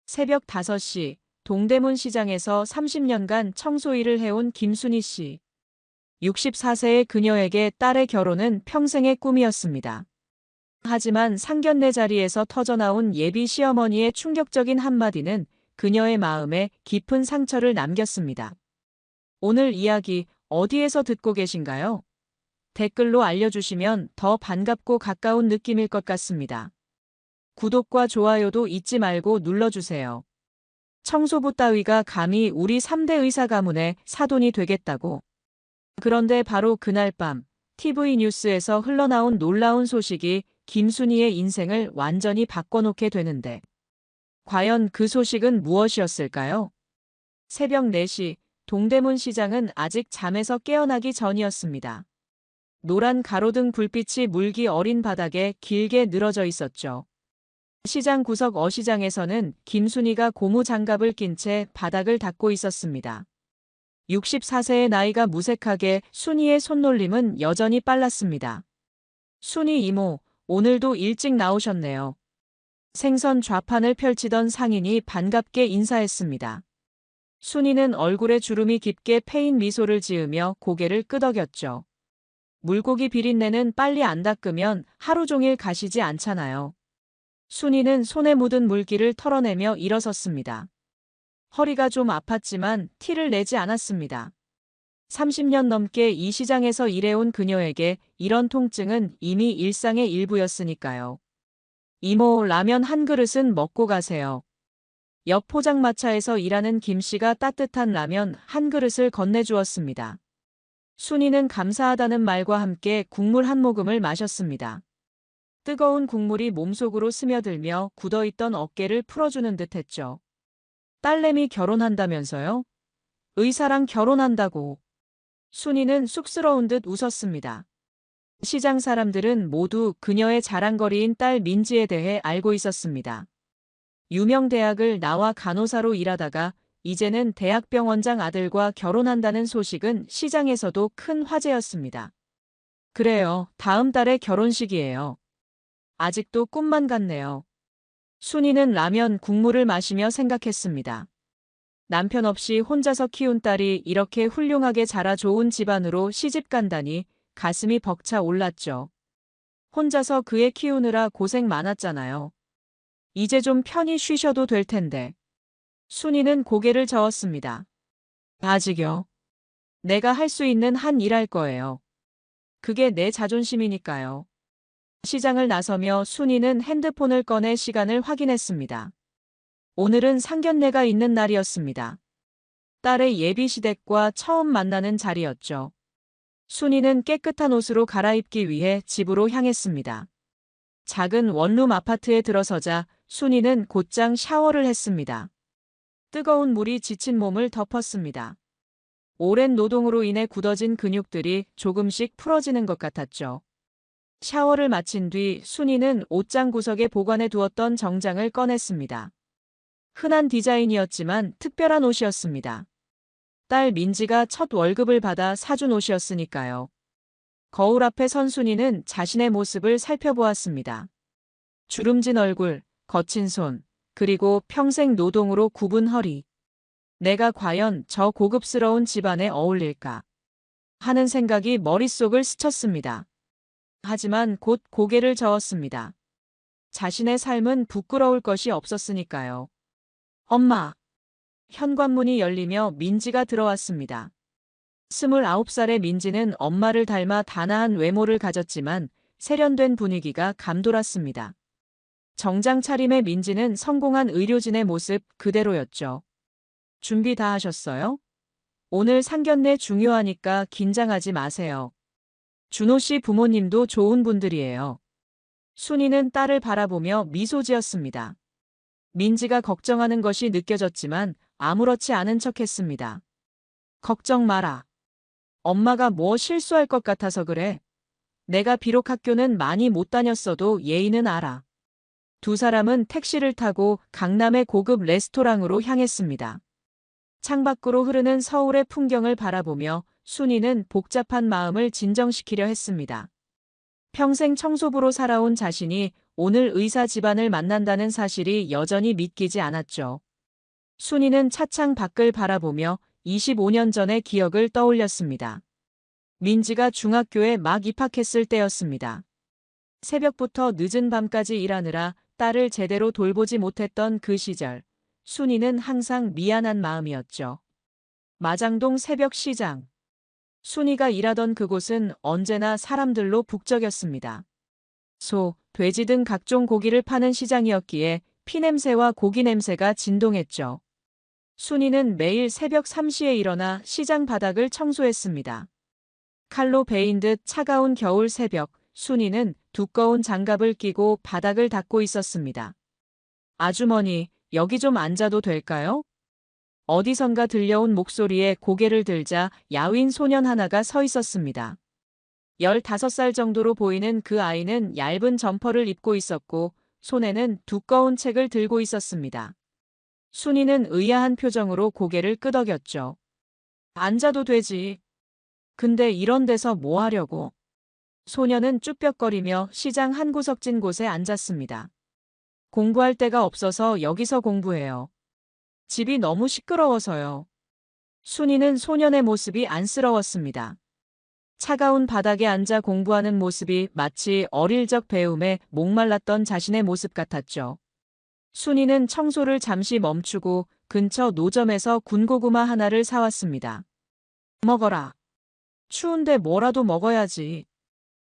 새벽 5시 동대문 시장에서 30년간 청소 일을 해온 김순희 씨. 64세의 그녀에게 딸의 결혼은 평생의 꿈이었습니다. 하지만 상견례 자리에서 터져나온 예비 시어머니의 충격적인 한마디는 그녀의 마음에 깊은 상처를 남겼습니다. 오늘 이야기 어디에서 듣고 계신가요? 댓글로 알려주시면 더 반갑고 가까운 느낌일 것 같습니다. 구독과 좋아요도 잊지 말고 눌러주세요. 청소부 따위가 감히 우리 3대 의사 가문의 사돈이 되겠다고. 그런데 바로 그날 밤 TV 뉴스에서 흘러나온 놀라운 소식이 김순희의 인생을 완전히 바꿔놓게 되는데, 과연 그 소식은 무엇이었을까요? 새벽 4시 동대문 시장은 아직 잠에서 깨어나기 전이었습니다. 노란 가로등 불빛이 물기 어린 바닥에 길게 늘어져 있었죠. 시장 구석 어시장에서는 김순희가 고무 장갑을 낀 채 바닥을 닦고 있었습니다. 64세의 나이가 무색하게 순희의 손놀림은 여전히 빨랐습니다. 순희 이모, 오늘도 일찍 나오셨네요. 생선 좌판을 펼치던 상인이 반갑게 인사했습니다. 순희는 얼굴에 주름이 깊게 패인 미소를 지으며 고개를 끄덕였죠. 물고기 비린내는 빨리 안 닦으면 하루 종일 가시지 않잖아요. 순희는 손에 묻은 물기를 털어내며 일어섰습니다. 허리가 좀 아팠지만 티를 내지 않았습니다. 30년 넘게 이 시장에서 일해온 그녀에게 이런 통증은 이미 일상의 일부였으니까요. 이모, 라면 한 그릇은 먹고 가세요. 옆 포장마차에서 일하는 김 씨가 따뜻한 라면 한 그릇을 건네주었습니다. 순희는 감사하다는 말과 함께 국물 한 모금을 마셨습니다. 뜨거운 국물이 몸속으로 스며들며 굳어있던 어깨를 풀어주는 듯했죠. 딸내미 결혼한다면서요? 의사랑 결혼한다고. 순희는 쑥스러운 듯 웃었습니다. 시장 사람들은 모두 그녀의 자랑거리인 딸 민지에 대해 알고 있었습니다. 유명 대학을 나와 간호사로 일하다가 이제는 대학병원장 아들과 결혼한다는 소식은 시장에서도 큰 화제였습니다. 그래요, 다음 달에 결혼식이에요. 아직도 꿈만 같네요. 순희는 라면 국물을 마시며 생각했습니다. 남편 없이 혼자서 키운 딸이 이렇게 훌륭하게 자라 좋은 집안으로 시집 간다니 가슴이 벅차 올랐죠. 혼자서 그 애 키우느라 고생 많았잖아요. 이제 좀 편히 쉬셔도 될 텐데. 순희는 고개를 저었습니다. 아직요. 내가 할 수 있는 한 일 할 거예요. 그게 내 자존심이니까요. 시장을 나서며 순희는 핸드폰을 꺼내 시간을 확인했습니다. 오늘은 상견례가 있는 날이었습니다. 딸의 예비 시댁과 처음 만나는 자리였죠. 순희는 깨끗한 옷으로 갈아입기 위해 집으로 향했습니다. 작은 원룸 아파트에 들어서자 순희는 곧장 샤워를 했습니다. 뜨거운 물이 지친 몸을 덮었습니다. 오랜 노동으로 인해 굳어진 근육들이 조금씩 풀어지는 것 같았죠. 샤워를 마친 뒤 순희는 옷장 구석에 보관해 두었던 정장을 꺼냈습니다. 흔한 디자인이었지만 특별한 옷이었습니다. 딸 민지가 첫 월급을 받아 사준 옷이었으니까요. 거울 앞에 선 순희는 자신의 모습을 살펴보았습니다. 주름진 얼굴, 거친 손, 그리고 평생 노동으로 굽은 허리. 내가 과연 저 고급스러운 집안에 어울릴까 하는 생각이 머릿속을 스쳤습니다. 하지만 곧 고개를 저었습니다. 자신의 삶은 부끄러울 것이 없었으니까요. 엄마. 현관문이 열리며 민지가 들어왔습니다. 29살의 민지는 엄마를 닮아 단아한 외모를 가졌지만 세련된 분위기가 감돌았습니다. 정장 차림의 민지는 성공한 의료진의 모습 그대로였죠. 준비 다 하셨어요? 오늘 상견례 중요하니까 긴장하지 마세요. 준호 씨 부모님도 좋은 분들이에요. 순희는 딸을 바라보며 미소 지었습니다. 민지가 걱정하는 것이 느껴졌지만 아무렇지 않은 척했습니다. 걱정 마라. 엄마가 뭐 실수할 것 같아서 그래. 내가 비록 학교는 많이 못 다녔어도 예의는 알아. 두 사람은 택시를 타고 강남의 고급 레스토랑으로 향했습니다. 창밖으로 흐르는 서울의 풍경을 바라보며 순희는 복잡한 마음을 진정시키려 했습니다. 평생 청소부로 살아온 자신이 오늘 의사 집안을 만난다는 사실이 여전히 믿기지 않았죠. 순이는 차창 밖을 바라보며 25년 전의 기억을 떠올렸습니다. 민지가 중학교에 막 입학했을 때였습니다. 새벽부터 늦은 밤까지 일하느라 딸을 제대로 돌보지 못했던 그 시절, 순이는 항상 미안한 마음이었죠. 마장동 새벽 시장. 순이가 일하던 그곳은 언제나 사람들로 북적였습니다. 소, 돼지 등 각종 고기를 파는 시장이었기에 피냄새와 고기 냄새가 진동했죠. 순이는 매일 새벽 3시에 일어나 시장 바닥을 청소했습니다. 칼로 베인 듯 차가운 겨울 새벽, 순이는 두꺼운 장갑을 끼고 바닥을 닦고 있었습니다. 아주머니, 여기 좀 앉아도 될까요? 어디선가 들려온 목소리에 고개를 들자 야윈 소년 하나가 서 있었습니다. 15살 정도로 보이는 그 아이는 얇은 점퍼를 입고 있었고 손에는 두꺼운 책을 들고 있었습니다. 순이는 의아한 표정으로 고개를 끄덕였죠. 앉아도 되지. 근데 이런 데서 뭐 하려고? 소녀는 쭈뼛거리며 시장 한 구석진 곳에 앉았습니다. 공부할 데가 없어서 여기서 공부해요. 집이 너무 시끄러워서요. 순이는 소년의 모습이 안쓰러웠습니다. 차가운 바닥에 앉아 공부하는 모습이 마치 어릴 적 배움에 목말랐던 자신의 모습 같았죠. 순이는 청소를 잠시 멈추고 근처 노점에서 군고구마 하나를 사왔습니다. 먹어라. 추운데 뭐라도 먹어야지.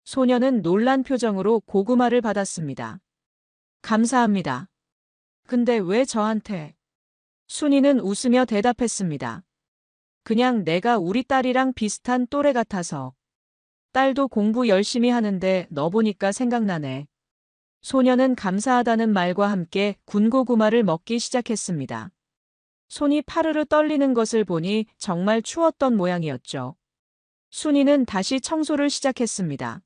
소녀는 놀란 표정으로 고구마를 받았습니다. 감사합니다. 근데 왜 저한테? 순이는 웃으며 대답했습니다. 그냥 내가 우리 딸이랑 비슷한 또래 같아서. 딸도 공부 열심히 하는데 너 보니까 생각나네. 소녀는 감사하다는 말과 함께 군고구마를 먹기 시작했습니다. 손이 파르르 떨리는 것을 보니 정말 추웠던 모양이었죠. 순이는 다시 청소를 시작했습니다.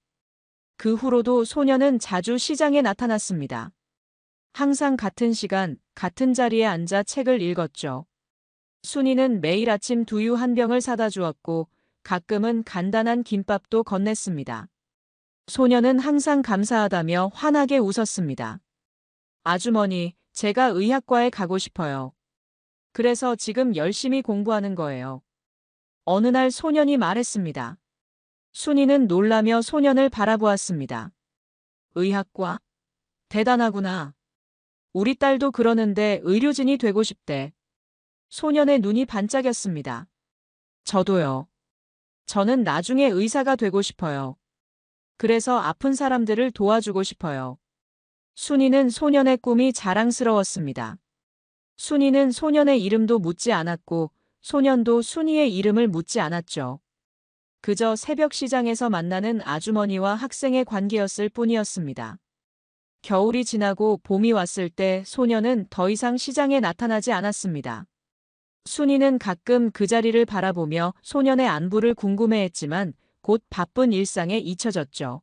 그 후로도 소녀는 자주 시장에 나타났습니다. 항상 같은 시간, 같은 자리에 앉아 책을 읽었죠. 순이는 매일 아침 두유 한 병을 사다 주었고 가끔은 간단한 김밥도 건넸습니다. 소녀는 항상 감사하다며 환하게 웃었습니다. 아주머니, 제가 의학과에 가고 싶어요. 그래서 지금 열심히 공부하는 거예요. 어느 날 소년이 말했습니다. 순이는 놀라며 소년을 바라보았습니다. 의학과? 대단하구나. 우리 딸도 그러는데 의료진이 되고 싶대. 소년의 눈이 반짝였습니다. 저도요. 저는 나중에 의사가 되고 싶어요. 그래서 아픈 사람들을 도와주고 싶어요. 순이는 소년의 꿈이 자랑스러웠습니다. 순이는 소년의 이름도 묻지 않았고 소년도 순이의 이름을 묻지 않았죠. 그저 새벽 시장에서 만나는 아주머니와 학생의 관계였을 뿐이었습니다. 겨울이 지나고 봄이 왔을 때 소년은 더 이상 시장에 나타나지 않았습니다. 순이는 가끔 그 자리를 바라보며 소년의 안부를 궁금해했지만 곧 바쁜 일상에 잊혀졌죠.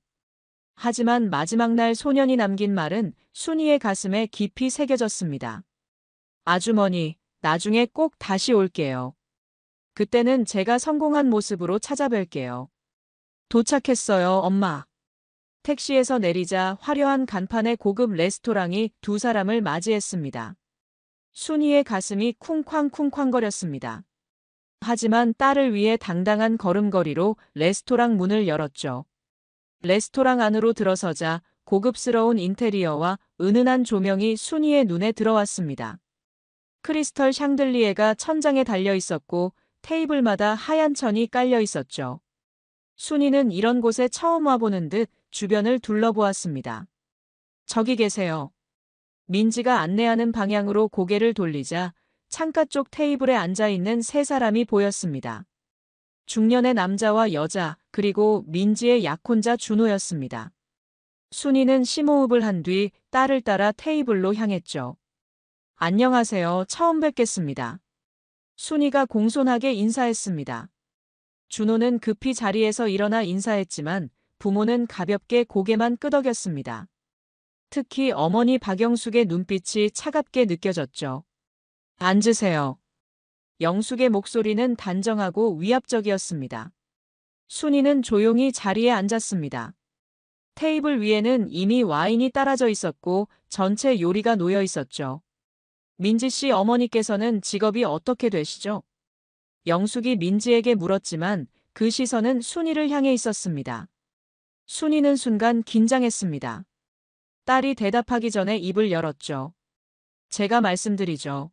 하지만 마지막 날 소년이 남긴 말은 순이의 가슴에 깊이 새겨졌습니다. 아주머니, 나중에 꼭 다시 올게요. 그때는 제가 성공한 모습으로 찾아뵐게요. 도착했어요, 엄마. 택시에서 내리자 화려한 간판의 고급 레스토랑이 두 사람을 맞이했습니다. 순이의 가슴이 쿵쾅쿵쾅거렸습니다. 하지만 딸을 위해 당당한 걸음걸이로 레스토랑 문을 열었죠. 레스토랑 안으로 들어서자 고급스러운 인테리어와 은은한 조명이 순이의 눈에 들어왔습니다. 크리스털 샹들리에가 천장에 달려 있었고 테이블마다 하얀 천이 깔려 있었죠. 순이는 이런 곳에 처음 와보는 듯 주변을 둘러보았습니다. 저기 계세요. 민지가 안내하는 방향으로 고개를 돌리자 창가 쪽 테이블에 앉아있는 세 사람이 보였습니다. 중년의 남자와 여자, 그리고 민지의 약혼자 준호였습니다. 순이는 심호흡을 한 뒤 딸을 따라 테이블로 향했죠. 안녕하세요. 처음 뵙겠습니다. 순이가 공손하게 인사했습니다. 준호는 급히 자리에서 일어나 인사했지만 부모는 가볍게 고개만 끄덕였습니다. 특히 어머니 박영숙의 눈빛이 차갑게 느껴졌죠. 앉으세요. 영숙의 목소리는 단정하고 위압적이었습니다. 순이는 조용히 자리에 앉았습니다. 테이블 위에는 이미 와인이 따라져 있었고 전체 요리가 놓여 있었죠. 민지 씨 어머니께서는 직업이 어떻게 되시죠? 영숙이 민지에게 물었지만 그 시선은 순이를 향해 있었습니다. 순이는 순간 긴장했습니다. 딸이 대답하기 전에 입을 열었죠. 제가 말씀드리죠.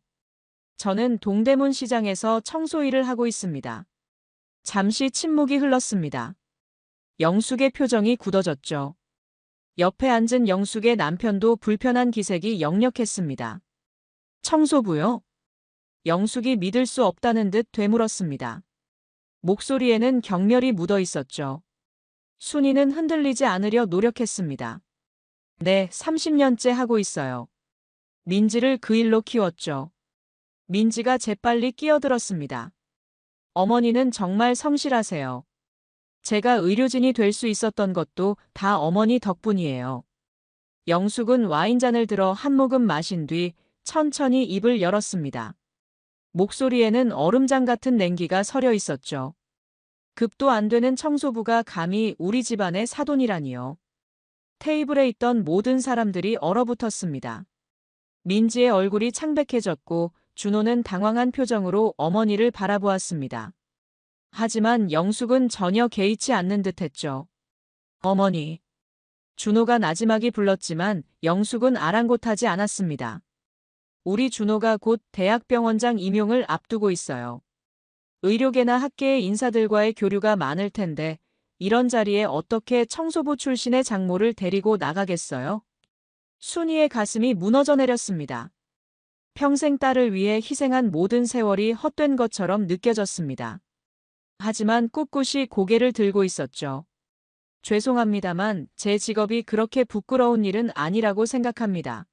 저는 동대문 시장에서 청소 일을 하고 있습니다. 잠시 침묵이 흘렀습니다. 영숙의 표정이 굳어졌죠. 옆에 앉은 영숙의 남편도 불편한 기색이 역력했습니다. 청소부요? 영숙이 믿을 수 없다는 듯 되물었습니다. 목소리에는 경멸이 묻어 있었죠. 순이는 흔들리지 않으려 노력했습니다. 네, 30년째 하고 있어요. 민지를 그 일로 키웠죠. 민지가 재빨리 끼어들었습니다. 어머니는 정말 성실하세요. 제가 의료진이 될 수 있었던 것도 다 어머니 덕분이에요. 영숙은 와인잔을 들어 한 모금 마신 뒤 천천히 입을 열었습니다. 목소리에는 얼음장 같은 냉기가 서려 있었죠. 급도 안 되는 청소부가 감히 우리 집안의 사돈이라니요. 테이블에 있던 모든 사람들이 얼어붙었습니다. 민지의 얼굴이 창백해졌고 준호는 당황한 표정으로 어머니를 바라보았습니다. 하지만 영숙은 전혀 개의치 않는 듯했죠. 어머니. 준호가 나지막이 불렀지만 영숙은 아랑곳하지 않았습니다. 우리 준호가 곧 대학병원장 임용을 앞두고 있어요. 의료계나 학계의 인사들과의 교류가 많을 텐데 이런 자리에 어떻게 청소부 출신의 장모를 데리고 나가겠어요? 순이의 가슴이 무너져 내렸습니다. 평생 딸을 위해 희생한 모든 세월이 헛된 것처럼 느껴졌습니다. 하지만 꿋꿋이 고개를 들고 있었죠. 죄송합니다만 제 직업이 그렇게 부끄러운 일은 아니라고 생각합니다.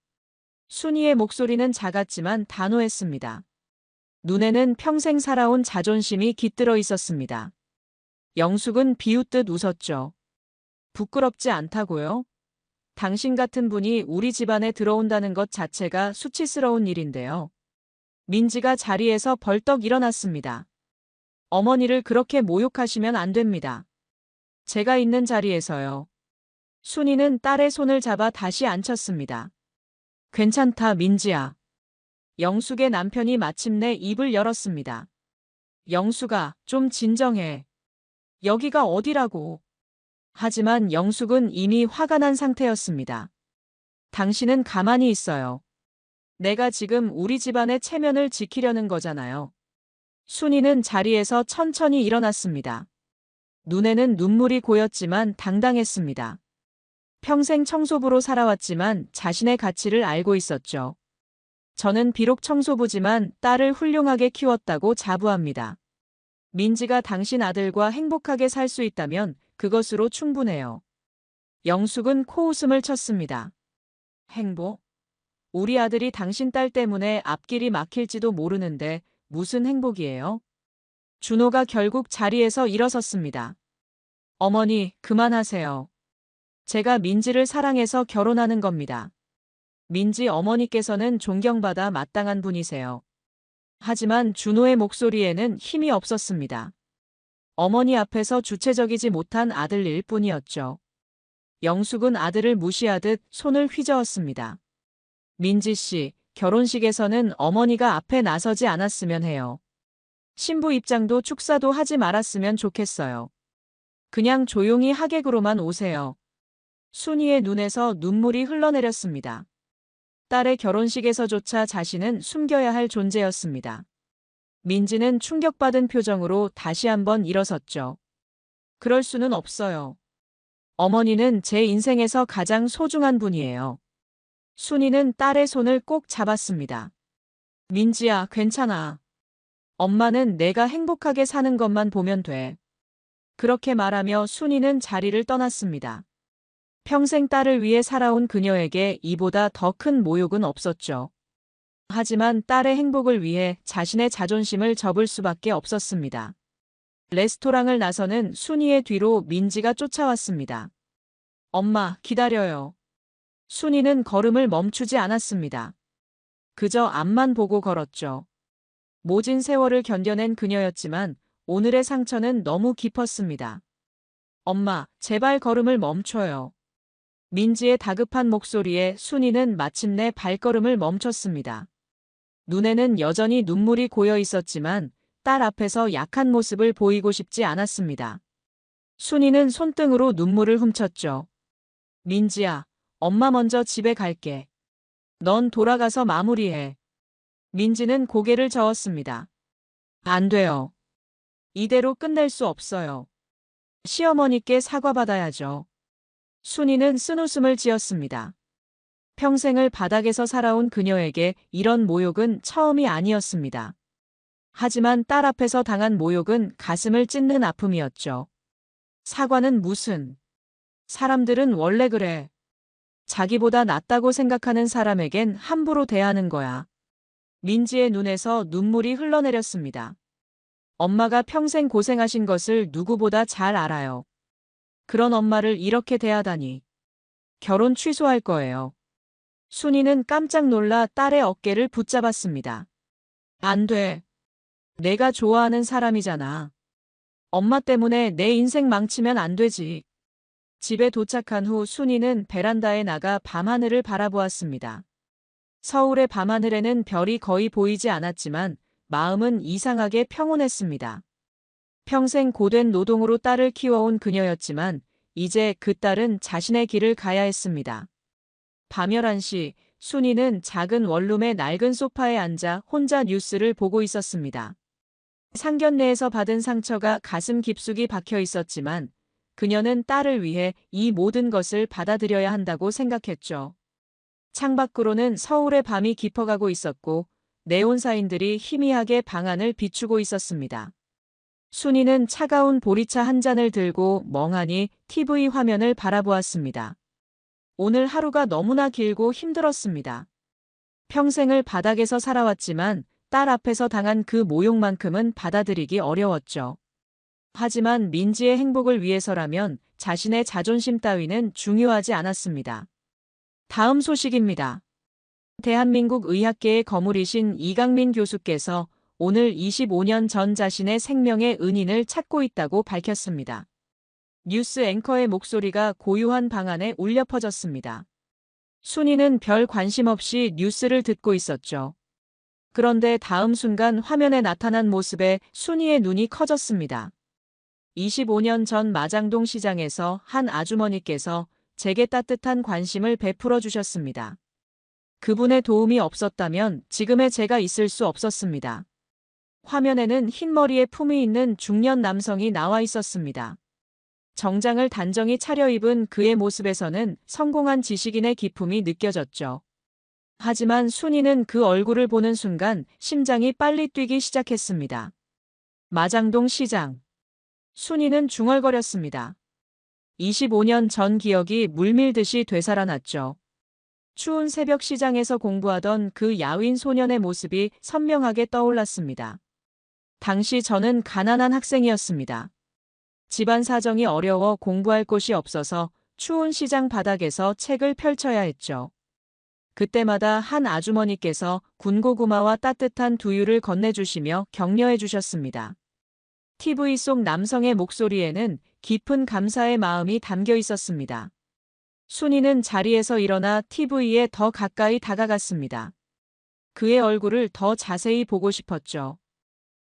순이의 목소리는 작았지만 단호했습니다. 눈에는 평생 살아온 자존심이 깃들어 있었습니다. 영숙은 비웃듯 웃었죠. 부끄럽지 않다고요? 당신 같은 분이 우리 집안에 들어온다는 것 자체가 수치스러운 일인데요. 민지가 자리에서 벌떡 일어났습니다. 어머니를 그렇게 모욕하시면 안 됩니다. 제가 있는 자리에서요. 순이는 딸의 손을 잡아 다시 앉혔습니다. 괜찮다, 민지야. 영숙의 남편이 마침내 입을 열었습니다. 영숙아, 좀 진정해. 여기가 어디라고. 하지만 영숙은 이미 화가 난 상태였습니다. 당신은 가만히 있어요. 내가 지금 우리 집안의 체면을 지키려는 거잖아요. 순이는 자리에서 천천히 일어났습니다. 눈에는 눈물이 고였지만 당당했습니다. 평생 청소부로 살아왔지만 자신의 가치를 알고 있었죠. 저는 비록 청소부지만 딸을 훌륭하게 키웠다고 자부합니다. 민지가 당신 아들과 행복하게 살 수 있다면 그것으로 충분해요. 영숙은 코웃음을 쳤습니다. 행복? 우리 아들이 당신 딸 때문에 앞길이 막힐지도 모르는데 무슨 행복이에요? 준호가 결국 자리에서 일어섰습니다. 어머니, 그만하세요. 제가 민지를 사랑해서 결혼하는 겁니다. 민지 어머니께서는 존경받아 마땅한 분이세요. 하지만 준호의 목소리에는 힘이 없었습니다. 어머니 앞에서 주체적이지 못한 아들일 뿐이었죠. 영숙은 아들을 무시하듯 손을 휘저었습니다. 민지 씨, 결혼식에서는 어머니가 앞에 나서지 않았으면 해요. 신부 입장도 축사도 하지 말았으면 좋겠어요. 그냥 조용히 하객으로만 오세요. 순이의 눈에서 눈물이 흘러내렸습니다. 딸의 결혼식에서조차 자신은 숨겨야 할 존재였습니다. 민지는 충격받은 표정으로 다시 한번 일어섰죠. 그럴 수는 없어요. 어머니는 제 인생에서 가장 소중한 분이에요. 순이는 딸의 손을 꼭 잡았습니다. 민지야, 괜찮아. 엄마는 내가 행복하게 사는 것만 보면 돼. 그렇게 말하며 순이는 자리를 떠났습니다. 평생 딸을 위해 살아온 그녀에게 이보다 더 큰 모욕은 없었죠. 하지만 딸의 행복을 위해 자신의 자존심을 접을 수밖에 없었습니다. 레스토랑을 나서는 순이의 뒤로 민지가 쫓아왔습니다. 엄마, 기다려요. 순이는 걸음을 멈추지 않았습니다. 그저 앞만 보고 걸었죠. 모진 세월을 견뎌낸 그녀였지만 오늘의 상처는 너무 깊었습니다. 엄마, 제발 걸음을 멈춰요. 민지의 다급한 목소리에 순이는 마침내 발걸음을 멈췄습니다. 눈에는 여전히 눈물이 고여 있었지만 딸 앞에서 약한 모습을 보이고 싶지 않았습니다. 순이는 손등으로 눈물을 훔쳤죠. 민지야, 엄마 먼저 집에 갈게. 넌 돌아가서 마무리해. 민지는 고개를 저었습니다. 안 돼요. 이대로 끝낼 수 없어요. 시어머니께 사과받아야죠. 순이는 쓴웃음을 지었습니다. 평생을 바닥에서 살아온 그녀에게 이런 모욕은 처음이 아니었습니다. 하지만 딸 앞에서 당한 모욕은 가슴을 찢는 아픔이었죠. 사과는 무슨? 사람들은 원래 그래. 자기보다 낫다고 생각하는 사람에겐 함부로 대하는 거야. 민지의 눈에서 눈물이 흘러내렸습니다. 엄마가 평생 고생하신 것을 누구보다 잘 알아요. 그런 엄마를 이렇게 대하다니. 결혼 취소할 거예요. 순이는 깜짝 놀라 딸의 어깨를 붙잡았습니다. 안 돼. 내가 좋아하는 사람이잖아. 엄마 때문에 내 인생 망치면 안 되지. 집에 도착한 후 순이는 베란다에 나가 밤하늘을 바라보았습니다. 서울의 밤하늘에는 별이 거의 보이지 않았지만 마음은 이상하게 평온했습니다. 평생 고된 노동으로 딸을 키워온 그녀였지만 이제 그 딸은 자신의 길을 가야 했습니다. 밤 11시 순이는 작은 원룸의 낡은 소파에 앉아 혼자 뉴스를 보고 있었습니다. 상견례에서 받은 상처가 가슴 깊숙이 박혀 있었지만 그녀는 딸을 위해 이 모든 것을 받아들여야 한다고 생각했죠. 창밖으로는 서울의 밤이 깊어가고 있었고 네온사인들이 희미하게 방안을 비추고 있었습니다. 순이는 차가운 보리차 한 잔을 들고 멍하니 TV 화면을 바라보았습니다. 오늘 하루가 너무나 길고 힘들었습니다. 평생을 바닥에서 살아왔지만 딸 앞에서 당한 그 모욕만큼은 받아들이기 어려웠죠. 하지만 민지의 행복을 위해서라면 자신의 자존심 따위는 중요하지 않았습니다. 다음 소식입니다. 대한민국 의학계의 거물이신 이강민 교수께서 오늘 25년 전 자신의 생명의 은인을 찾고 있다고 밝혔습니다. 뉴스 앵커의 목소리가 고요한 방 안에 울려 퍼졌습니다. 순이는 별 관심 없이 뉴스를 듣고 있었죠. 그런데 다음 순간 화면에 나타난 모습에 순이의 눈이 커졌습니다. 25년 전 마장동 시장에서 한 아주머니께서 제게 따뜻한 관심을 베풀어 주셨습니다. 그분의 도움이 없었다면 지금의 제가 있을 수 없었습니다. 화면에는 흰머리에 품이 있는 중년 남성이 나와 있었습니다. 정장을 단정히 차려입은 그의 모습에서는 성공한 지식인의 기품이 느껴졌죠. 하지만 순이는 그 얼굴을 보는 순간 심장이 빨리 뛰기 시작했습니다. 마장동 시장. 순이는 중얼거렸습니다. 25년 전 기억이 물밀듯이 되살아났죠. 추운 새벽 시장에서 공부하던 그 야윈 소년의 모습이 선명하게 떠올랐습니다. 당시 저는 가난한 학생이었습니다. 집안 사정이 어려워 공부할 곳이 없어서 추운 시장 바닥에서 책을 펼쳐야 했죠. 그때마다 한 아주머니께서 군고구마와 따뜻한 두유를 건네주시며 격려해 주셨습니다. TV 속 남성의 목소리에는 깊은 감사의 마음이 담겨 있었습니다. 순이는 자리에서 일어나 TV에 더 가까이 다가갔습니다. 그의 얼굴을 더 자세히 보고 싶었죠.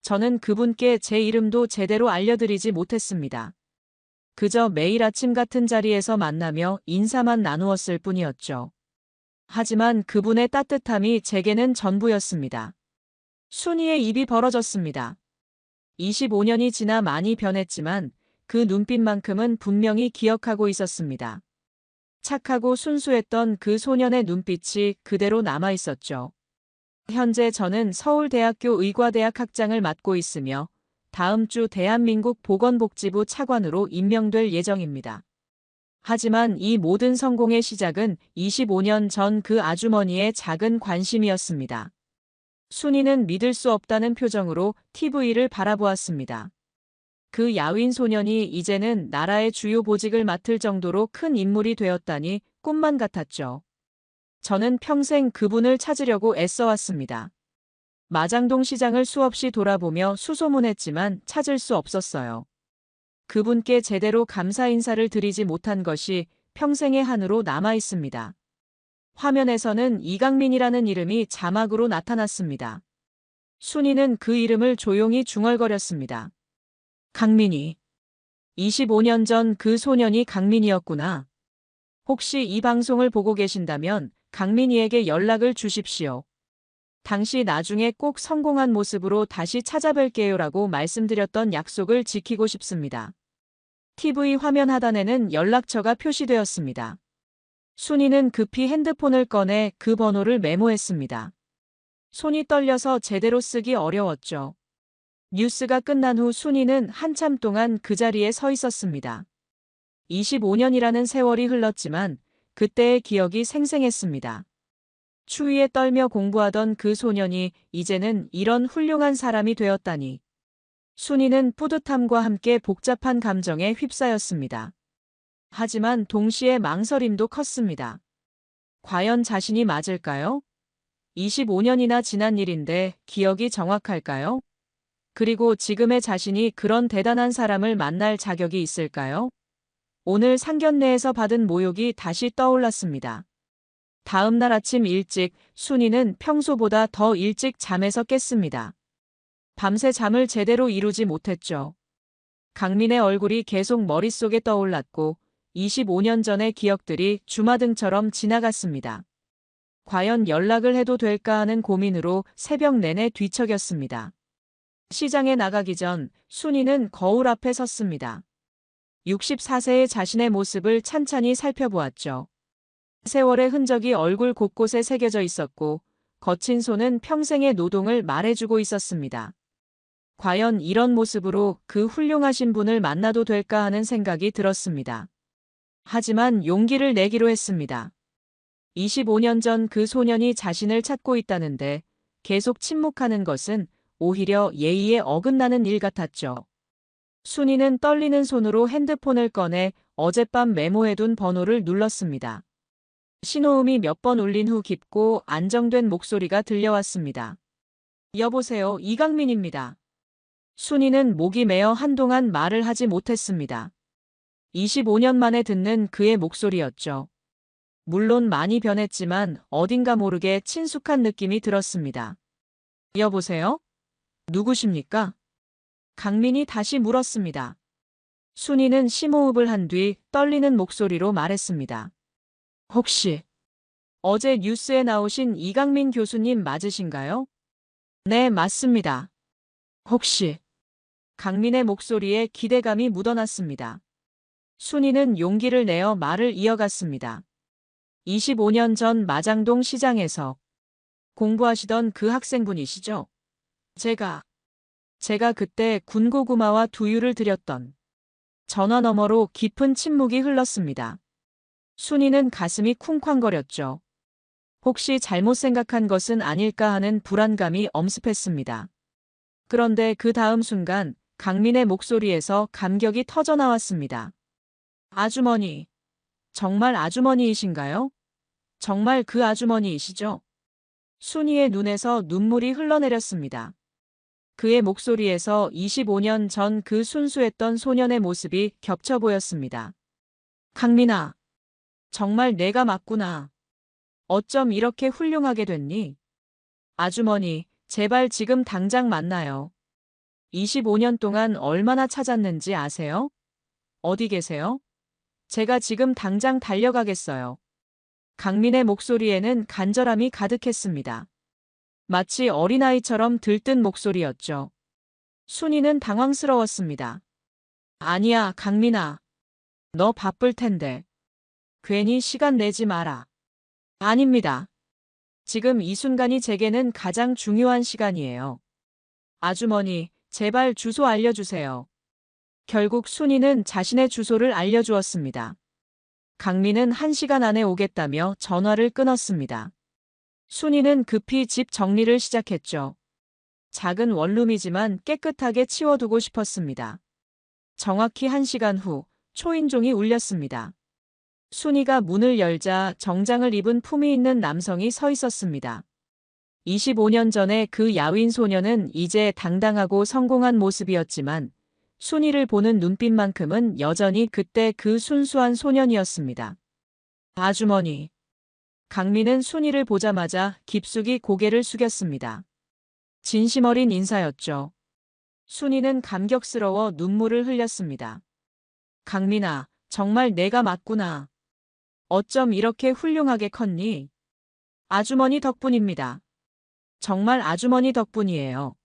저는 그분께 제 이름도 제대로 알려드리지 못했습니다. 그저 매일 아침 같은 자리에서 만나며 인사만 나누었을 뿐이었죠. 하지만 그분의 따뜻함이 제게는 전부였습니다. 순이의 입이 벌어졌습니다. 25년이 지나 많이 변했지만 그 눈빛만큼은 분명히 기억하고 있었습니다. 착하고 순수했던 그 소년의 눈빛이 그대로 남아 있었죠. 현재 저는 서울대학교 의과대학 학장을 맡고 있으며 다음 주 대한민국 보건복지부 차관으로 임명될 예정입니다. 하지만 이 모든 성공의 시작은 25년 전 그 아주머니의 작은 관심이었습니다. 순이는 믿을 수 없다는 표정으로 TV를 바라보았습니다. 그 야윈 소년이 이제는 나라의 주요 보직을 맡을 정도로 큰 인물이 되었다니 꿈만 같았죠. 저는 평생 그분을 찾으려고 애써왔습니다. 마장동 시장을 수없이 돌아보며 수소문했지만 찾을 수 없었어요. 그분께 제대로 감사 인사를 드리지 못한 것이 평생의 한으로 남아 있습니다. 화면에서는 이강민이라는 이름이 자막으로 나타났습니다. 순이는 그 이름을 조용히 중얼거렸습니다. 강민이. 25년 전 그 소년이 강민이었구나. 혹시 이 방송을 보고 계신다면 강민이에게 연락을 주십시오. 당시 나중에 꼭 성공한 모습으로 다시 찾아뵐게요라고 말씀드렸던 약속을 지키고 싶습니다. TV 화면 하단에는 연락처가 표시되었습니다. 순이는 급히 핸드폰을 꺼내 그 번호를 메모했습니다. 손이 떨려서 제대로 쓰기 어려웠죠. 뉴스가 끝난 후 순이는 한참 동안 그 자리에 서 있었습니다. 25년이라는 세월이 흘렀지만 그때의 기억이 생생했습니다. 추위에 떨며 공부하던 그 소년이 이제는 이런 훌륭한 사람이 되었다니. 순이는 뿌듯함과 함께 복잡한 감정에 휩싸였습니다. 하지만 동시에 망설임도 컸습니다. 과연 자신이 맞을까요? 25년이나 지난 일인데 기억이 정확할까요? 그리고 지금의 자신이 그런 대단한 사람을 만날 자격이 있을까요? 오늘 상견례에서 받은 모욕이 다시 떠올랐습니다. 다음 날 아침 일찍 순이는 평소보다 더 일찍 잠에서 깼습니다. 밤새 잠을 제대로 이루지 못했죠. 강민의 얼굴이 계속 머릿속에 떠올랐고 25년 전의 기억들이 주마등처럼 지나갔습니다. 과연 연락을 해도 될까 하는 고민으로 새벽 내내 뒤척였습니다. 시장에 나가기 전 순이는 거울 앞에 섰습니다. 64세의 자신의 모습을 찬찬히 살펴보았죠. 세월의 흔적이 얼굴 곳곳에 새겨져 있었고 거친 손은 평생의 노동을 말해주고 있었습니다. 과연 이런 모습으로 그 훌륭하신 분을 만나도 될까 하는 생각이 들었습니다. 하지만 용기를 내기로 했습니다. 25년 전 그 소년이 자신을 찾고 있다는데 계속 침묵하는 것은 오히려 예의에 어긋나는 일 같았죠. 순이는 떨리는 손으로 핸드폰을 꺼내 어젯밤 메모해둔 번호를 눌렀습니다. 신호음이 몇 번 울린 후 깊고 안정된 목소리가 들려왔습니다. 여보세요, 이강민입니다. 순이는 목이 메어 한동안 말을 하지 못했습니다. 25년 만에 듣는 그의 목소리였죠. 물론 많이 변했지만 어딘가 모르게 친숙한 느낌이 들었습니다. 여보세요? 누구십니까? 강민이 다시 물었습니다. 순이는 심호흡을 한 뒤 떨리는 목소리로 말했습니다. 혹시 어제 뉴스에 나오신 이강민 교수님 맞으신가요? 네, 맞습니다. 혹시 강민의 목소리에 기대감이 묻어났습니다. 순이는 용기를 내어 말을 이어갔습니다. 25년 전 마장동 시장에서 공부하시던 그 학생분이시죠? 제가 그때 군고구마와 두유를 드렸던. 전화 너머로 깊은 침묵이 흘렀습니다. 순이는 가슴이 쿵쾅거렸죠. 혹시 잘못 생각한 것은 아닐까 하는 불안감이 엄습했습니다. 그런데 그 다음 순간 강민의 목소리에서 감격이 터져나왔습니다. 아주머니, 정말 아주머니이신가요? 정말 그 아주머니이시죠? 순이의 눈에서 눈물이 흘러내렸습니다. 그의 목소리에서 25년 전 그 순수했던 소년의 모습이 겹쳐 보였습니다. 강민아, 정말 내가 맞구나. 어쩜 이렇게 훌륭하게 됐니? 아주머니, 제발 지금 당장 만나요. 25년 동안 얼마나 찾았는지 아세요? 어디 계세요? 제가 지금 당장 달려가겠어요. 강민의 목소리에는 간절함이 가득했습니다. 마치 어린아이처럼 들뜬 목소리였죠. 순이는 당황스러웠습니다. 아니야, 강민아. 너 바쁠 텐데. 괜히 시간 내지 마라. 아닙니다. 지금 이 순간이 제게는 가장 중요한 시간이에요. 아주머니, 제발 주소 알려주세요. 결국 순이는 자신의 주소를 알려주었습니다. 강민은 1시간 안에 오겠다며 전화를 끊었습니다. 순이는 급히 집 정리를 시작했죠. 작은 원룸이지만 깨끗하게 치워두고 싶었습니다. 정확히 1시간 후 초인종이 울렸습니다. 순이가 문을 열자 정장을 입은 품위 있는 남성이 서 있었습니다. 25년 전에 그 야윈 소녀는 이제 당당하고 성공한 모습이었지만 순이를 보는 눈빛만큼은 여전히 그때 그 순수한 소년이었습니다. 아주머니. 강민은 순이를 보자마자 깊숙이 고개를 숙였습니다. 진심 어린 인사였죠. 순이는 감격스러워 눈물을 흘렸습니다. 강민아, 정말 내가 맞구나. 어쩜 이렇게 훌륭하게 컸니? 아주머니 덕분입니다. 정말 아주머니 덕분이에요.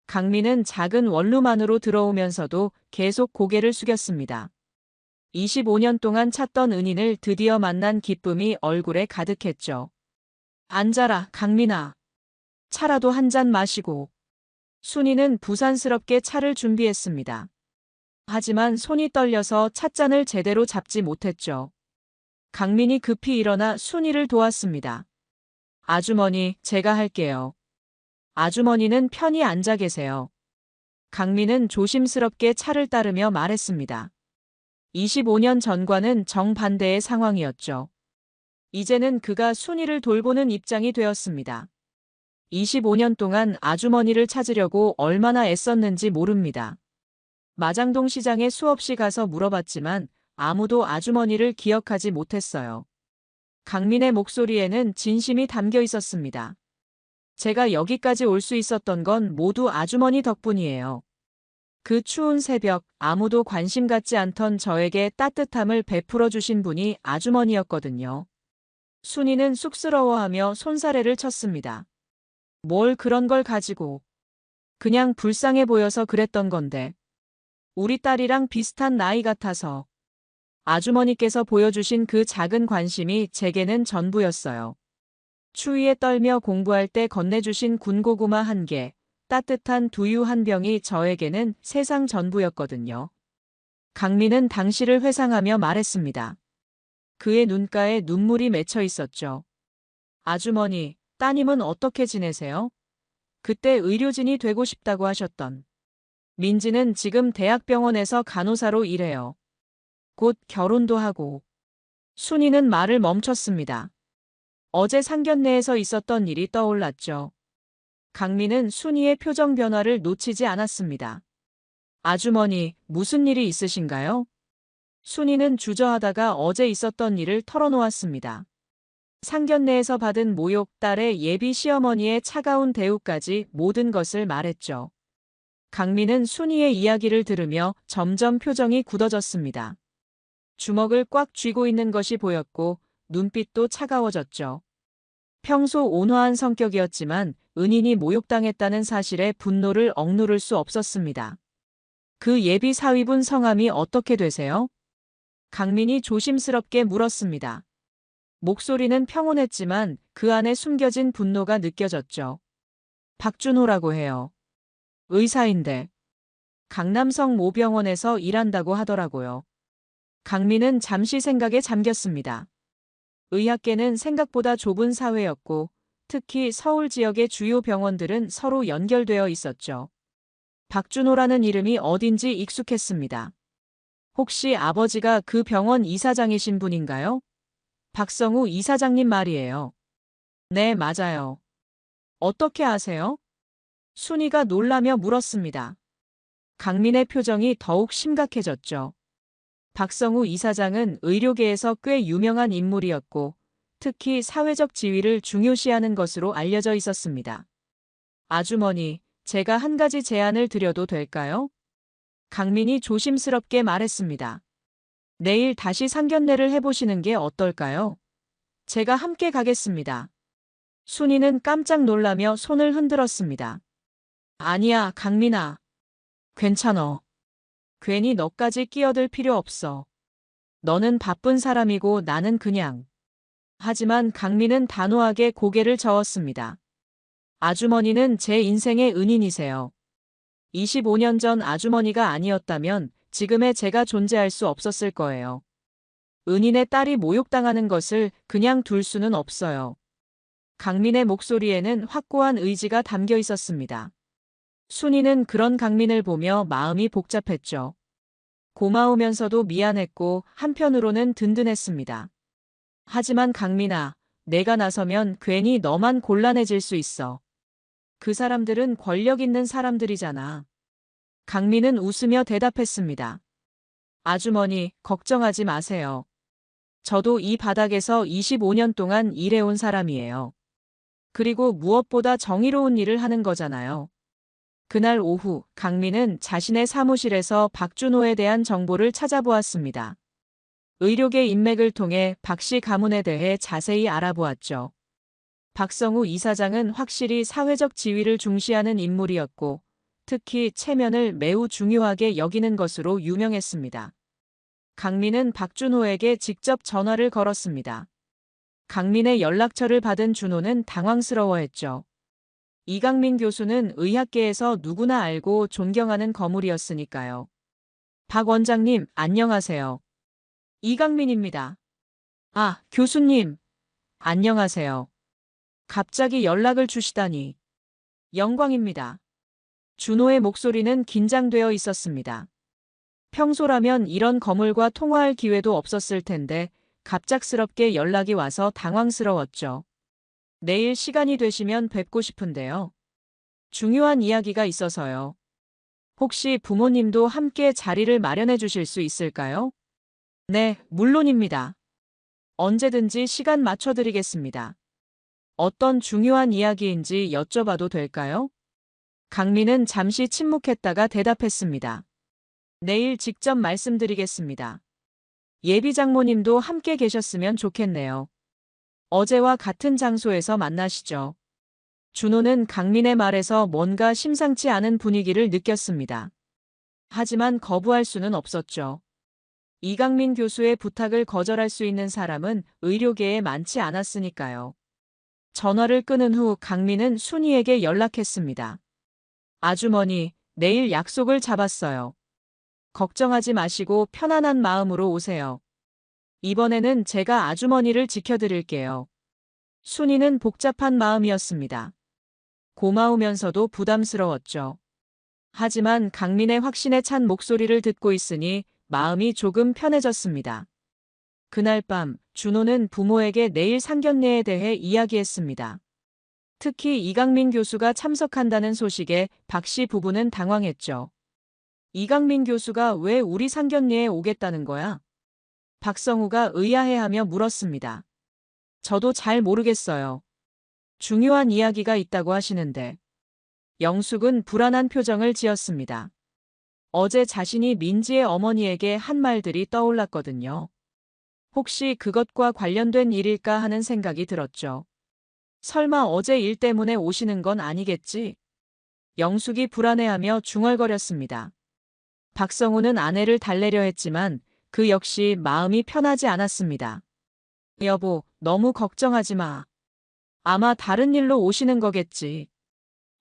강민은 작은 원룸 안으로 들어오면서도 계속 고개를 숙였습니다. 25년 동안 찾던 은인을 드디어 만난 기쁨이 얼굴에 가득했죠. 앉아라, 강민아. 차라도 한 잔 마시고. 순이는 부산스럽게 차를 준비했습니다. 하지만 손이 떨려서 찻잔을 제대로 잡지 못했죠. 강민이 급히 일어나 순이를 도왔습니다. 아주머니, 제가 할게요. 아주머니는 편히 앉아 계세요. 강민은 조심스럽게 차를 따르며 말했습니다. 25년 전과는 정반대의 상황이었죠. 이제는 그가 순이를 돌보는 입장이 되었습니다. 25년 동안 아주머니를 찾으려고 얼마나 애썼는지 모릅니다. 마장동 시장에 수없이 가서 물어봤지만 아무도 아주머니를 기억하지 못했어요. 강민의 목소리에는 진심이 담겨 있었습니다. 제가 여기까지 올 수 있었던 건 모두 아주머니 덕분이에요. 그 추운 새벽 아무도 관심 갖지 않던 저에게 따뜻함을 베풀어 주신 분이 아주머니였거든요. 순이는 쑥스러워하며 손사래를 쳤습니다. 뭘 그런 걸 가지고. 그냥 불쌍해 보여서 그랬던 건데. 우리 딸이랑 비슷한 나이 같아서. 아주머니께서 보여주신 그 작은 관심이 제게는 전부였어요. 추위에 떨며 공부할 때 건네주신 군고구마 1개, 따뜻한 두유 1병이 저에게는 세상 전부였거든요. 강민은 당시를 회상하며 말했습니다. 그의 눈가에 눈물이 맺혀 있었죠. 아주머니, 따님은 어떻게 지내세요? 그때 의료진이 되고 싶다고 하셨던. 민지는 지금 대학병원에서 간호사로 일해요. 곧 결혼도 하고. 순이는 말을 멈췄습니다. 어제 상견례에서 있었던 일이 떠올랐죠. 강민은 순이의 표정 변화를 놓치지 않았습니다. 아주머니, 무슨 일이 있으신가요? 순이는 주저하다가 어제 있었던 일을 털어놓았습니다. 상견례에서 받은 모욕, 딸의 예비 시어머니의 차가운 대우까지 모든 것을 말했죠. 강민은 순이의 이야기를 들으며 점점 표정이 굳어졌습니다. 주먹을 꽉 쥐고 있는 것이 보였고 눈빛도 차가워졌죠. 평소 온화한 성격이었지만 은인이 모욕당했다는 사실에 분노를 억누를 수 없었습니다. 그 예비 사위분 성함이 어떻게 되세요? 강민이 조심스럽게 물었습니다. 목소리는 평온했지만 그 안에 숨겨진 분노가 느껴졌죠. 박준호라고 해요. 의사인데. 강남성 모병원에서 일한다고 하더라고요. 강민은 잠시 생각에 잠겼습니다. 의학계는 생각보다 좁은 사회였고 특히 서울 지역의 주요 병원들은 서로 연결되어 있었죠. 박준호라는 이름이 어딘지 익숙했습니다. 혹시 아버지가 그 병원 이사장이신 분인가요? 박성우 이사장님 말이에요. 네, 맞아요. 어떻게 아세요? 순이가 놀라며 물었습니다. 강민의 표정이 더욱 심각해졌죠. 박성우 이사장은 의료계에서 꽤 유명한 인물이었고 특히 사회적 지위를 중요시하는 것으로 알려져 있었습니다. 아주머니, 제가 한 가지 제안을 드려도 될까요? 강민이 조심스럽게 말했습니다. 내일 다시 상견례를 해보시는 게 어떨까요? 제가 함께 가겠습니다. 순이는 깜짝 놀라며 손을 흔들었습니다. 아니야, 강민아. 괜찮어. 괜히 너까지 끼어들 필요 없어. 너는 바쁜 사람이고 나는 그냥. 하지만 강민은 단호하게 고개를 저었습니다. 아주머니는 제 인생의 은인이세요. 25년 전 아주머니가 아니었다면 지금의 제가 존재할 수 없었을 거예요. 은인의 딸이 모욕당하는 것을 그냥 둘 수는 없어요. 강민의 목소리에는 확고한 의지가 담겨 있었습니다. 순이는 그런 강민을 보며 마음이 복잡했죠. 고마우면서도 미안했고 한편으로는 든든했습니다. 하지만 강민아, 내가 나서면 괜히 너만 곤란해질 수 있어. 그 사람들은 권력 있는 사람들이잖아. 강민은 웃으며 대답했습니다. 아주머니, 걱정하지 마세요. 저도 이 바닥에서 25년 동안 일해온 사람이에요. 그리고 무엇보다 정의로운 일을 하는 거잖아요. 그날 오후 강민은 자신의 사무실에서 박준호에 대한 정보를 찾아보았습니다. 의료계 인맥을 통해 박 씨 가문에 대해 자세히 알아보았죠. 박성우 이사장은 확실히 사회적 지위를 중시하는 인물이었고 특히 체면을 매우 중요하게 여기는 것으로 유명했습니다. 강민은 박준호에게 직접 전화를 걸었습니다. 강민의 연락처를 받은 준호는 당황스러워했죠. 이강민 교수는 의학계에서 누구나 알고 존경하는 거물이었으니까요. 박 원장님, 안녕하세요. 이강민입니다. 아, 교수님. 안녕하세요. 갑자기 연락을 주시다니. 영광입니다. 준호의 목소리는 긴장되어 있었습니다. 평소라면 이런 거물과 통화할 기회도 없었을 텐데 갑작스럽게 연락이 와서 당황스러웠죠. 내일 시간이 되시면 뵙고 싶은데요. 중요한 이야기가 있어서요. 혹시 부모님도 함께 자리를 마련해 주실 수 있을까요? 네, 물론입니다. 언제든지 시간 맞춰드리겠습니다. 어떤 중요한 이야기인지 여쭤봐도 될까요? 강민은 잠시 침묵했다가 대답했습니다. 내일 직접 말씀드리겠습니다. 예비 장모님도 함께 계셨으면 좋겠네요. 어제와 같은 장소에서 만나시죠. 준호는 강민의 말에서 뭔가 심상치 않은 분위기를 느꼈습니다. 하지만 거부할 수는 없었죠. 이강민 교수의 부탁을 거절할 수 있는 사람은 의료계에 많지 않았으니까요. 전화를 끊은 후 강민은 순이에게 연락했습니다. 아주머니, 내일 약속을 잡았어요. 걱정하지 마시고 편안한 마음으로 오세요. 이번에는 제가 아주머니를 지켜드릴게요. 순이는 복잡한 마음이었습니다. 고마우면서도 부담스러웠죠. 하지만 강민의 확신에 찬 목소리를 듣고 있으니 마음이 조금 편해졌습니다. 그날 밤 준호는 부모에게 내일 상견례에 대해 이야기했습니다. 특히 이강민 교수가 참석한다는 소식에 박 씨 부부는 당황했죠. 이강민 교수가 왜 우리 상견례에 오겠다는 거야? 박성우가 의아해하며 물었습니다. 저도 잘 모르겠어요. 중요한 이야기가 있다고 하시는데. 영숙은 불안한 표정을 지었습니다. 어제 자신이 민지의 어머니에게 한 말들이 떠올랐거든요. 혹시 그것과 관련된 일일까 하는 생각이 들었죠. 설마 어제 일 때문에 오시는 건 아니겠지? 영숙이 불안해하며 중얼거렸습니다. 박성우는 아내를 달래려 했지만 그 역시 마음이 편하지 않았습니다. 여보, 너무 걱정하지 마. 아마 다른 일로 오시는 거겠지.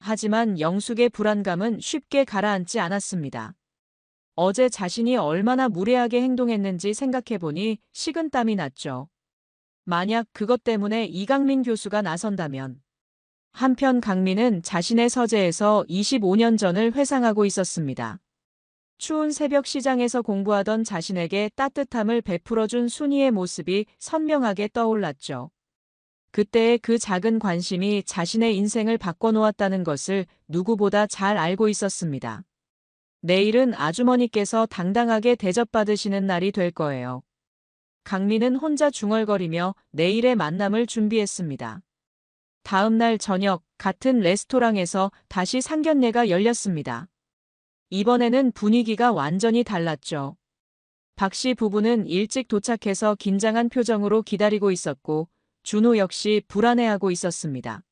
하지만 영숙의 불안감은 쉽게 가라앉지 않았습니다. 어제 자신이 얼마나 무례하게 행동했는지 생각해보니 식은땀이 났죠. 만약 그것 때문에 이강민 교수가 나선다면. 한편 강민은 자신의 서재에서 25년 전을 회상하고 있었습니다. 추운 새벽 시장에서 공부하던 자신에게 따뜻함을 베풀어준 순이의 모습이 선명하게 떠올랐죠. 그때의 그 작은 관심이 자신의 인생을 바꿔놓았다는 것을 누구보다 잘 알고 있었습니다. 내일은 아주머니께서 당당하게 대접받으시는 날이 될 거예요. 강민은 혼자 중얼거리며 내일의 만남을 준비했습니다. 다음 날 저녁 같은 레스토랑에서 다시 상견례가 열렸습니다. 이번에는 분위기가 완전히 달랐죠. 박 씨 부부는 일찍 도착해서 긴장한 표정으로 기다리고 있었고 준호 역시 불안해하고 있었습니다.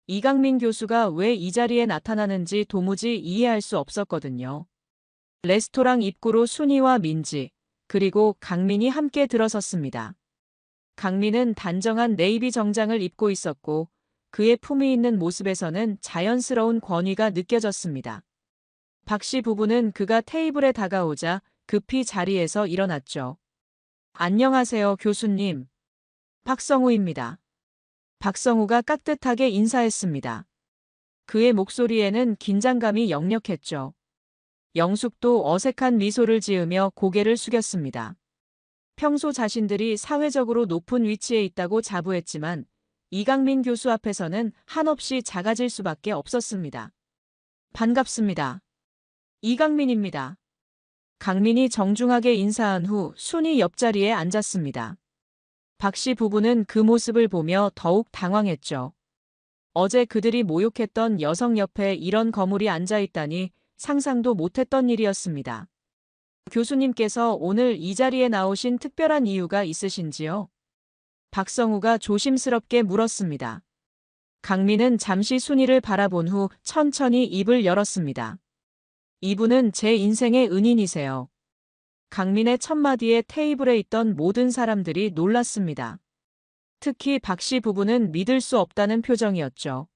이강민 교수가 왜 이 자리에 나타나는지 도무지 이해할 수 없었거든요. 레스토랑 입구로 순이와 민지, 그리고 강민이 함께 들어섰습니다. 강민은 단정한 네이비 정장을 입고 있었고 그의 품위 있는 모습에서는 자연스러운 권위가 느껴졌습니다. 박 씨 부부는 그가 테이블에 다가오자 급히 자리에서 일어났죠. 안녕하세요, 교수님. 박성우입니다. 박성우가 깍듯하게 인사했습니다. 그의 목소리에는 긴장감이 역력했죠. 영숙도 어색한 미소를 지으며 고개를 숙였습니다. 평소 자신들이 사회적으로 높은 위치에 있다고 자부했지만 이강민 교수 앞에서는 한없이 작아질 수밖에 없었습니다. 반갑습니다. 이강민입니다. 강민이 정중하게 인사한 후 순이 옆자리에 앉았습니다. 박 씨 부부는 그 모습을 보며 더욱 당황했죠. 어제 그들이 모욕했던 여성 옆에 이런 거물이 앉아 있다니 상상도 못했던 일이었습니다. 교수님께서 오늘 이 자리에 나오신 특별한 이유가 있으신지요? 박성우가 조심스럽게 물었습니다. 강민은 잠시 순이를 바라본 후 천천히 입을 열었습니다. 이분은 제 인생의 은인이세요. 강민의 첫마디에 테이블에 있던 모든 사람들이 놀랐습니다. 특히 박 씨 부부는 믿을 수 없다는 표정이었죠.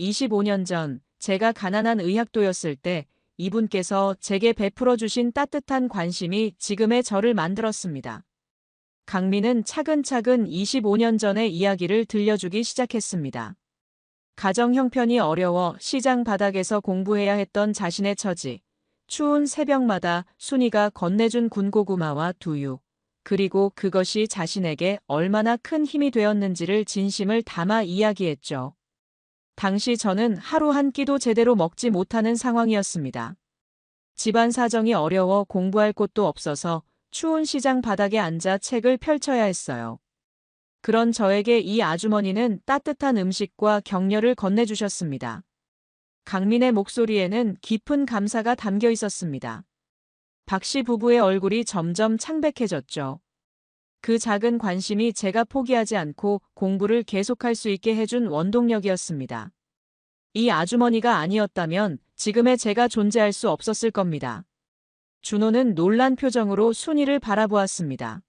25년 전 제가 가난한 의학도였을 때 이분께서 제게 베풀어 주신 따뜻한 관심이 지금의 저를 만들었습니다. 강민은 차근차근 25년 전의 이야기를 들려주기 시작했습니다. 가정 형편이 어려워 시장 바닥에서 공부해야 했던 자신의 처지, 추운 새벽마다 순이가 건네준 군고구마와 두유, 그리고 그것이 자신에게 얼마나 큰 힘이 되었는지를 진심을 담아 이야기했죠. 당시 저는 하루 한 끼도 제대로 먹지 못하는 상황이었습니다. 집안 사정이 어려워 공부할 곳도 없어서 추운 시장 바닥에 앉아 책을 펼쳐야 했어요. 그런 저에게 이 아주머니는 따뜻한 음식과 격려를 건네주셨습니다. 강민의 목소리에는 깊은 감사가 담겨 있었습니다. 박 씨 부부의 얼굴이 점점 창백해졌죠. 그 작은 관심이 제가 포기하지 않고 공부를 계속할 수 있게 해준 원동력이었습니다. 이 아주머니가 아니었다면 지금의 제가 존재할 수 없었을 겁니다. 준호는 놀란 표정으로 순이를 바라보았습니다.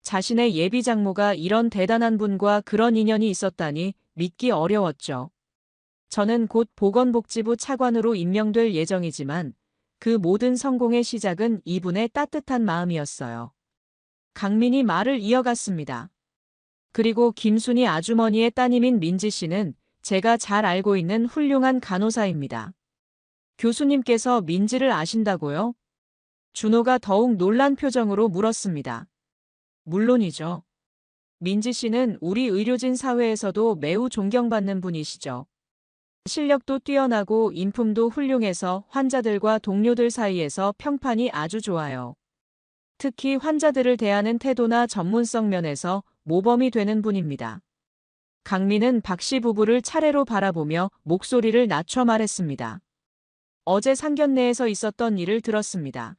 자신의 예비 장모가 이런 대단한 분과 그런 인연이 있었다니 믿기 어려웠죠. 저는 곧 보건복지부 차관으로 임명될 예정이지만 그 모든 성공의 시작은 이분의 따뜻한 마음이었어요. 강민이 말을 이어갔습니다. 그리고 김순이 아주머니의 따님인 민지 씨는 제가 잘 알고 있는 훌륭한 간호사입니다. 교수님께서 민지를 아신다고요? 준호가 더욱 놀란 표정으로 물었습니다. 물론이죠. 민지 씨는 우리 의료진 사회에서도 매우 존경받는 분이시죠. 실력도 뛰어나고 인품도 훌륭해서 환자들과 동료들 사이에서 평판이 아주 좋아요. 특히 환자들을 대하는 태도나 전문성 면에서 모범이 되는 분입니다. 강민은 박 씨 부부를 차례로 바라보며 목소리를 낮춰 말했습니다. 어제 상견례에서 있었던 일을 들었습니다.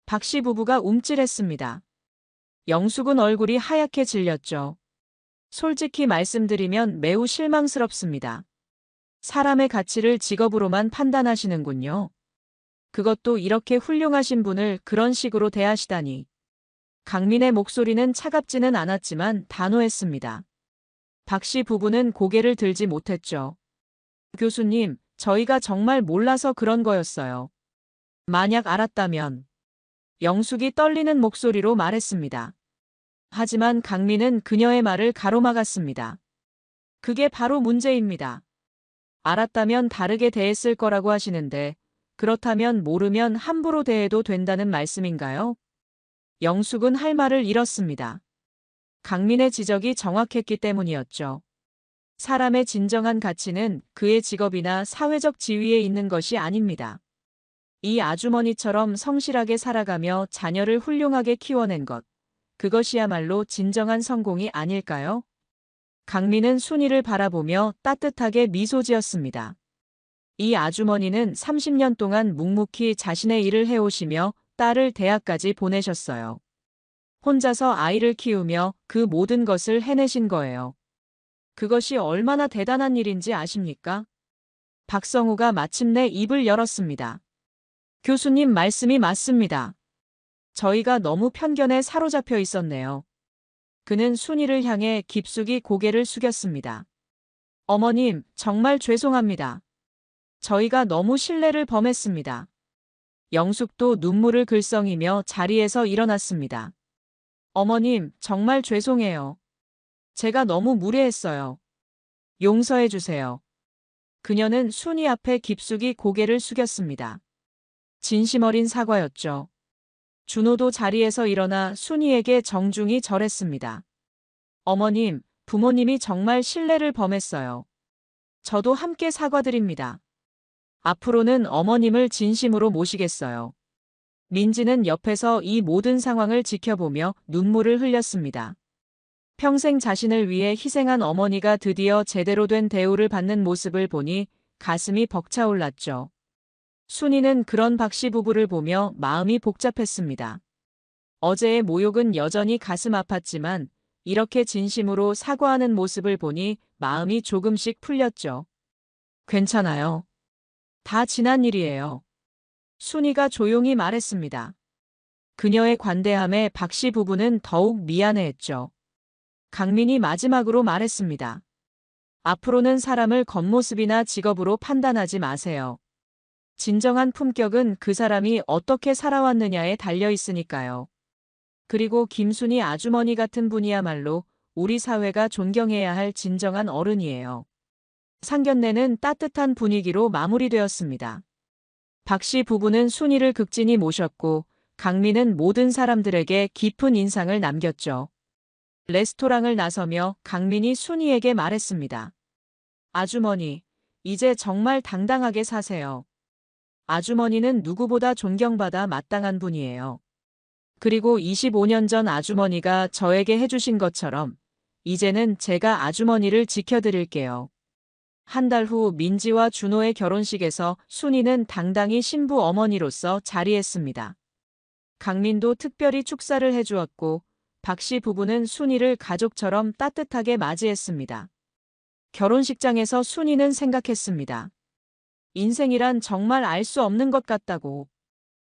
박 씨 부부가 움찔했습니다. 영숙은 얼굴이 하얗게 질렸죠. 솔직히 말씀드리면 매우 실망스럽습니다. 사람의 가치를 직업으로만 판단하시는군요. 그것도 이렇게 훌륭하신 분을 그런 식으로 대하시다니. 강민의 목소리는 차갑지는 않았지만 단호했습니다. 박 씨 부부는 고개를 들지 못했죠. 교수님, 저희가 정말 몰라서 그런 거였어요. 만약 알았다면. 영숙이 떨리는 목소리로 말했습니다. 하지만 강민은 그녀의 말을 가로막았습니다. 그게 바로 문제입니다. 알았다면 다르게 대했을 거라고 하시는데 그렇다면 모르면 함부로 대해도 된다는 말씀인가요? 영숙은 할 말을 잃었습니다. 강민의 지적이 정확했기 때문이었죠. 사람의 진정한 가치는 그의 직업이나 사회적 지위에 있는 것이 아닙니다. 이 아주머니처럼 성실하게 살아가며 자녀를 훌륭하게 키워낸 것, 그것이야말로 진정한 성공이 아닐까요? 강민은 순이를 바라보며 따뜻하게 미소 지었습니다. 이 아주머니는 30년 동안 묵묵히 자신의 일을 해오시며 딸을 대학까지 보내셨어요. 혼자서 아이를 키우며 그 모든 것을 해내신 거예요. 그것이 얼마나 대단한 일인지 아십니까? 박성우가 마침내 입을 열었습니다. 교수님 말씀이 맞습니다. 저희가 너무 편견에 사로잡혀 있었네요. 그는 순이를 향해 깊숙이 고개를 숙였습니다. 어머님, 정말 죄송합니다. 저희가 너무 신뢰를 범했습니다. 영숙도 눈물을 글썽이며 자리에서 일어났습니다. 어머님, 정말 죄송해요. 제가 너무 무례했어요. 용서해 주세요. 그녀는 순이 앞에 깊숙이 고개를 숙였습니다. 진심 어린 사과였죠. 준호도 자리에서 일어나 순이에게 정중히 절했습니다. 어머님, 부모님이 정말 신뢰를 범했어요. 저도 함께 사과드립니다. 앞으로는 어머님을 진심으로 모시겠어요. 민지는 옆에서 이 모든 상황을 지켜보며 눈물을 흘렸습니다. 평생 자신을 위해 희생한 어머니가 드디어 제대로 된 대우를 받는 모습을 보니 가슴이 벅차올랐죠. 순이는 그런 박씨 부부를 보며 마음이 복잡했습니다. 어제의 모욕은 여전히 가슴 아팠지만 이렇게 진심으로 사과하는 모습을 보니 마음이 조금씩 풀렸죠. 괜찮아요. 다 지난 일이에요. 순이가 조용히 말했습니다. 그녀의 관대함에 박씨 부부는 더욱 미안해했죠. 강민이 마지막으로 말했습니다. 앞으로는 사람을 겉모습이나 직업으로 판단하지 마세요. 진정한 품격은 그 사람이 어떻게 살아왔느냐에 달려 있으니까요. 그리고 김순이 아주머니 같은 분이야말로 우리 사회가 존경해야 할 진정한 어른이에요. 상견례는 따뜻한 분위기로 마무리되었습니다. 박씨 부부는 순이를 극진히 모셨고 강민은 모든 사람들에게 깊은 인상을 남겼죠. 레스토랑을 나서며 강민이 순이에게 말했습니다. 아주머니, 이제 정말 당당하게 사세요. 아주머니는 누구보다 존경받아 마땅한 분이에요. 그리고 25년 전 아주머니가 저에게 해주신 것처럼 이제는 제가 아주머니를 지켜드릴게요. 한 달 후 민지와 준호의 결혼식에서 순이는 당당히 신부 어머니로서 자리했습니다. 강민도 특별히 축사를 해주었고 박씨 부부는 순이를 가족처럼 따뜻하게 맞이했습니다. 결혼식장에서 순이는 생각했습니다. 인생이란 정말 알 수 없는 것 같다고.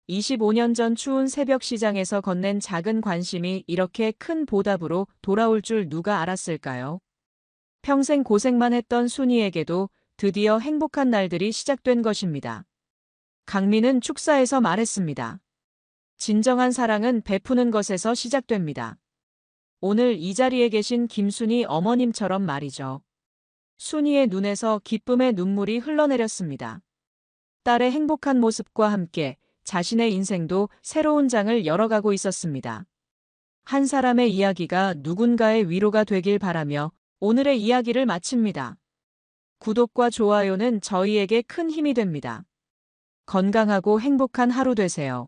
25년 전 추운 새벽 시장에서 건넨 작은 관심이 이렇게 큰 보답으로 돌아올 줄 누가 알았을까요? 평생 고생만 했던 순이에게도 드디어 행복한 날들이 시작된 것입니다. 강민은 축사에서 말했습니다. 진정한 사랑은 베푸는 것에서 시작됩니다. 오늘 이 자리에 계신 김순이 어머님처럼 말이죠. 순이의 눈에서 기쁨의 눈물이 흘러내렸습니다. 딸의 행복한 모습과 함께 자신의 인생도 새로운 장을 열어가고 있었습니다. 한 사람의 이야기가 누군가의 위로가 되길 바라며 오늘의 이야기를 마칩니다. 구독과 좋아요는 저희에게 큰 힘이 됩니다. 건강하고 행복한 하루 되세요.